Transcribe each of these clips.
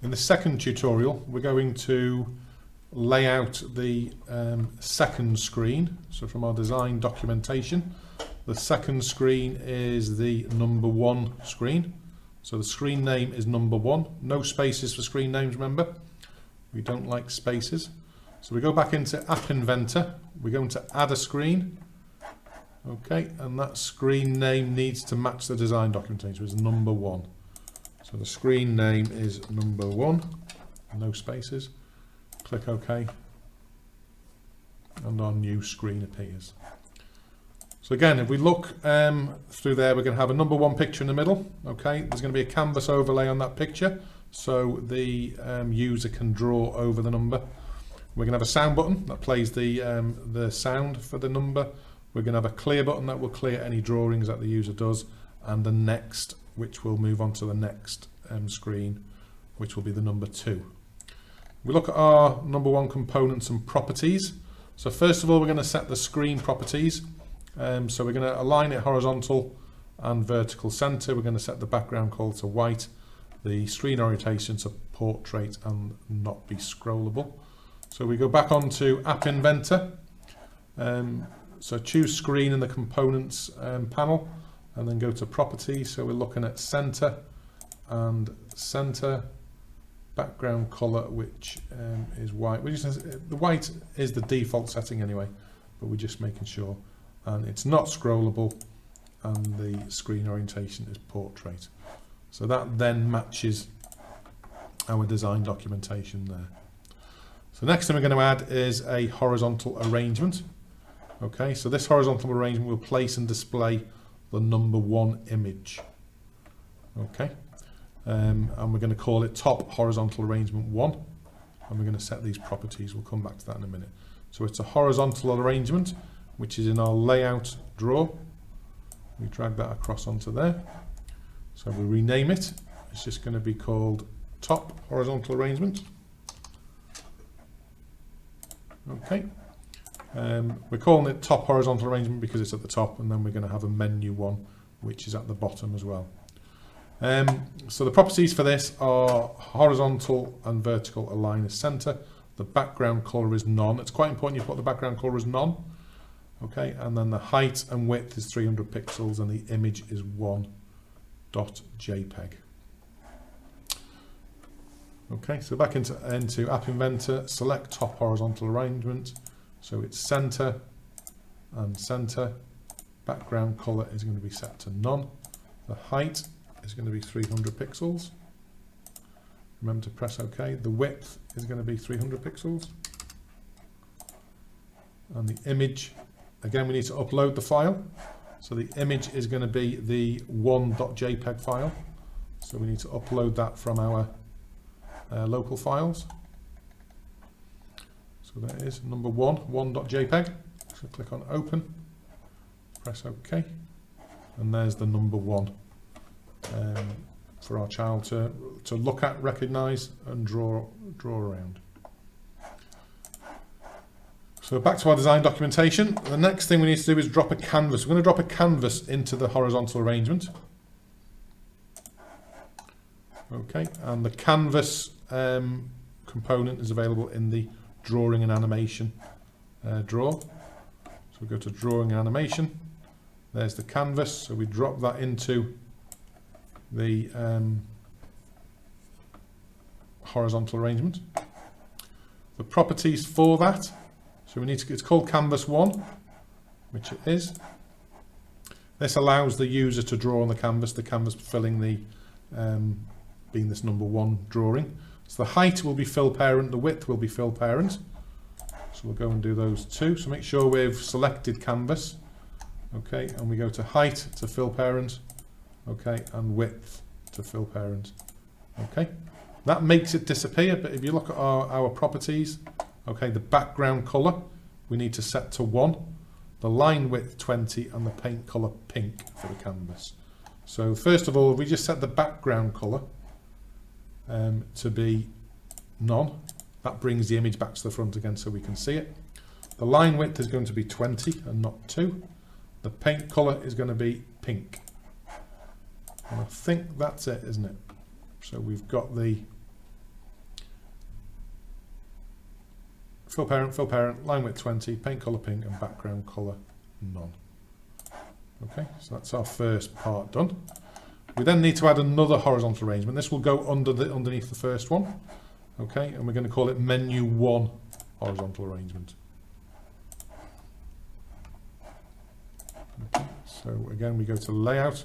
In the second tutorial, we're going to lay out the second screen. So from our design documentation, the second screen is the number 1 screen. So the screen name is number 1. No spaces for screen names, remember? We don't like spaces. So we go back into App Inventor. We're going to add a screen. Okay, and that screen name needs to match the design documentation. It's number 1. So the screen name is number 1. No spaces. Click OK. And our new screen appears. So again, if we look through there, we're going to have a number 1 picture in the middle. Okay, there's going to be a canvas overlay on that picture, so the user can draw over the number. We're going to have a sound button that plays the sound for the number. We're going to have a clear button that will clear any drawings that the user does, and the next, which will move on to the next screen, which will be the number 2. We look at our number 1 components and properties. So first of all, we're going to set the screen properties. So we're going to align it horizontal and vertical center. We're going to set the background color to white, the screen orientation to portrait and not be scrollable. So we go back onto App Inventor. So choose screen in the components panel and then go to properties. So we're looking at center and center, background color, which is white. The white is the default setting anyway, but we're just making sure. And it's not scrollable, and the screen orientation is portrait. So that then matches our design documentation there. So next thing we're going to add is a horizontal arrangement. Okay, so this horizontal arrangement will place and display the number 1 image. Okay, and we're going to call it top horizontal arrangement 1, and we're going to set these properties. We'll come back to that in a minute. So it's a horizontal arrangement, which is in our layout drawer. We drag that across onto there. So we rename it. It's just going to be called top horizontal arrangement. Okay. We're calling it top horizontal arrangement because it's at the top, and then we're going to have a menu one, which is at the bottom as well. So the properties for this are horizontal and vertical align as center. The background color is none. It's quite important you put the background color as none. Okay, and then the height and width is 300 pixels and the image is 1.jpg. Okay, so back into App Inventor, select top horizontal arrangement. So it's center and center. Background color is going to be set to none. The height is going to be 300 pixels. Remember to press OK. The width is going to be 300 pixels. And the image, again, we need to upload the file. So the image is going to be the 1.jpg file. So we need to upload that from our local files. So that is number 1.jpg. So click on open, press OK, and there's the number 1 for our child to look at, recognise and draw around. So back to our design documentation. The next thing we need to do is drop a canvas. We're going to drop a canvas into the horizontal arrangement. Okay, and the canvas component is available in the drawing and animation drawer. So we go to drawing and animation. There's the canvas. So we drop that into the horizontal arrangement. The properties for that. So we need to, it's called Canvas 1, which it is. This allows the user to draw on the canvas filling the, being this number 1 drawing. So the height will be fill parent, the width will be fill parent. So we'll go and do those two. So make sure we've selected canvas. Okay, and we go to height to fill parent. Okay, and width to fill parent. Okay, that makes it disappear, but if you look at our properties, okay, the background color we need to set to 1, the line width 20, and the paint color pink for the canvas. So first of all, we just set the background color to be none. That brings the image back to the front again so we can see it. The line width is going to be 20 and not 2. The paint color is going to be pink. And I think that's it, isn't it? So we've got the fill parent, line width 20, paint colour pink, and background colour none. Okay, so that's our first part done. We then need to add another horizontal arrangement. This will go underneath the first one. Okay, and we're going to call it menu 1 horizontal arrangement. Okay, so again, we go to layout,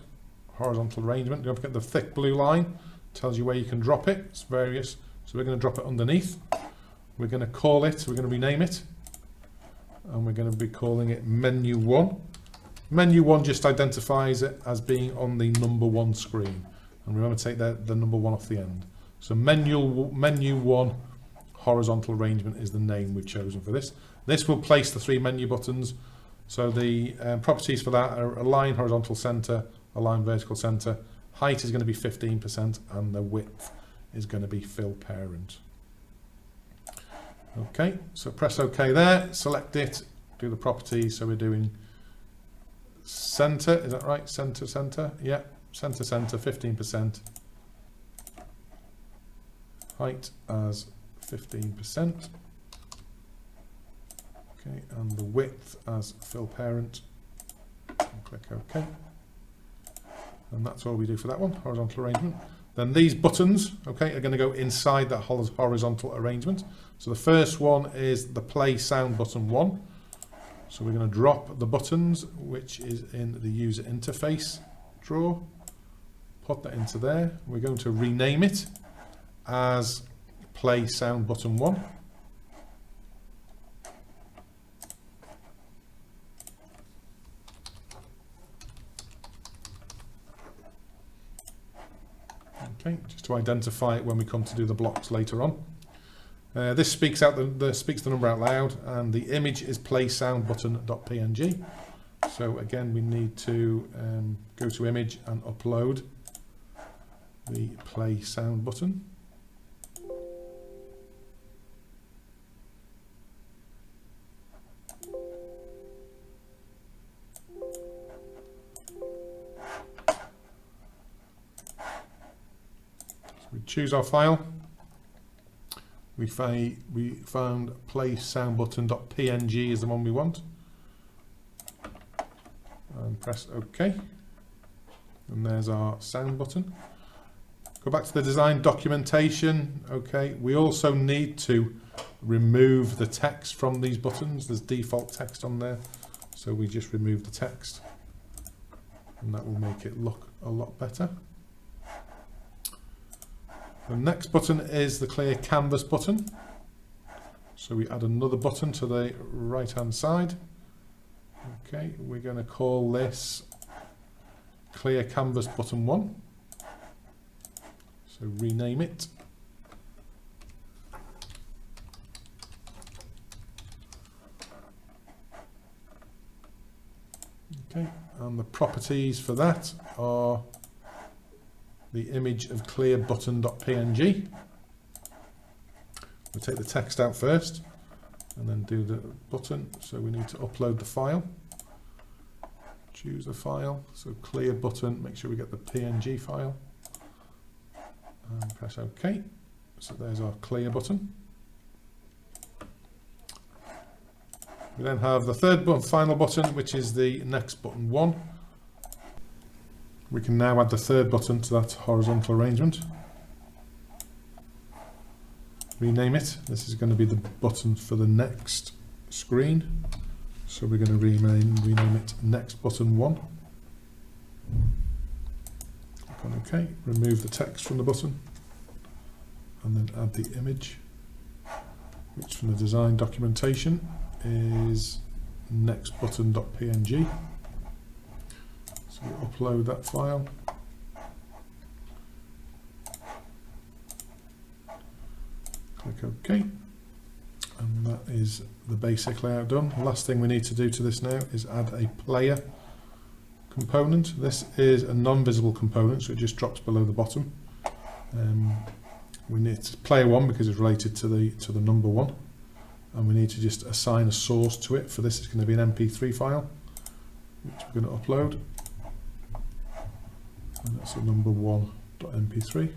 horizontal arrangement. Don't forget the thick blue line tells you where you can drop it. It's various. So we're going to drop it underneath. We're going to call it, we're going to rename it, and we're going to be calling it menu 1. Menu 1 just identifies it as being on the number 1 screen. And remember to take the number 1 off the end. So menu 1 horizontal arrangement is the name we've chosen for this. This will place the 3 menu buttons. So the properties for that are align horizontal center, align vertical center. Height is going to be 15%, and the width is going to be fill parent. Okay, so press OK there, select it, do the properties. So we're doing center, is that right? Center, yeah, center, 15%. Height as 15%. Okay, and the width as fill parent. And click OK. And that's all we do for that one, horizontal arrangement. Then these buttons, okay, are going to go inside that horizontal arrangement. So the first one is the play sound button 1. So we're going to drop the buttons, which is in the user interface drawer. Put that into there. We're going to rename it as play sound button 1. Okay, just to identify it when we come to do the blocks later on. This speaks the number out loud, and the image is play sound button.png. So again, we need to go to image and upload the play sound button. We choose our file. We found play sound button.png is the one we want. And press OK. And there's our sound button. Go back to the design documentation. Okay, we also need to remove the text from these buttons. There's default text on there. So we just remove the text. And that will make it look a lot better. The next button is the clear canvas button. So we add another button to the right hand side. Okay, we're going to call this clear canvas button 1. So rename it. Okay, and the properties for that are the image of clear button.png. We'll take the text out first and then do the button. So we need to upload the file. Choose the file. So clear button, make sure we get the PNG file. And press OK. So there's our clear button. We then have the third button, final button, which is the next button 1. We can now add the third button to that horizontal arrangement. Rename it. This is going to be the button for the next screen. So we're going to rename it next button 1. Click on OK. Remove the text from the button. And then add the image, which from the design documentation is next button.png. So we upload that file. Click OK. And that is the basic layout done. The last thing we need to do to this now is add a player component. This is a non-visible component, so it just drops below the bottom. We need player 1 because it's related to the number 1, and we need to just assign a source to it. For this, it's going to be an MP3 file, which we're going to upload. And that's a number 1.mp3.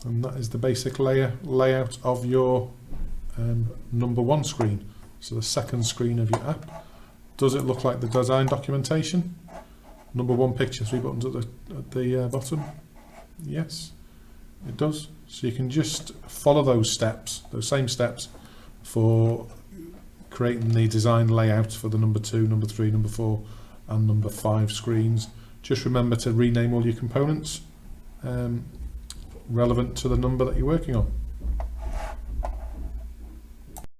And that is the basic layout of your number one screen. So the second screen of your app. Does it look like the design documentation? Number one picture, 3 buttons at the bottom. Yes, it does. So you can just follow those steps, those same steps, for creating the design layout for the number 2, number 3, number 4 and number 5 screens. Just remember to rename all your components relevant to the number that you're working on.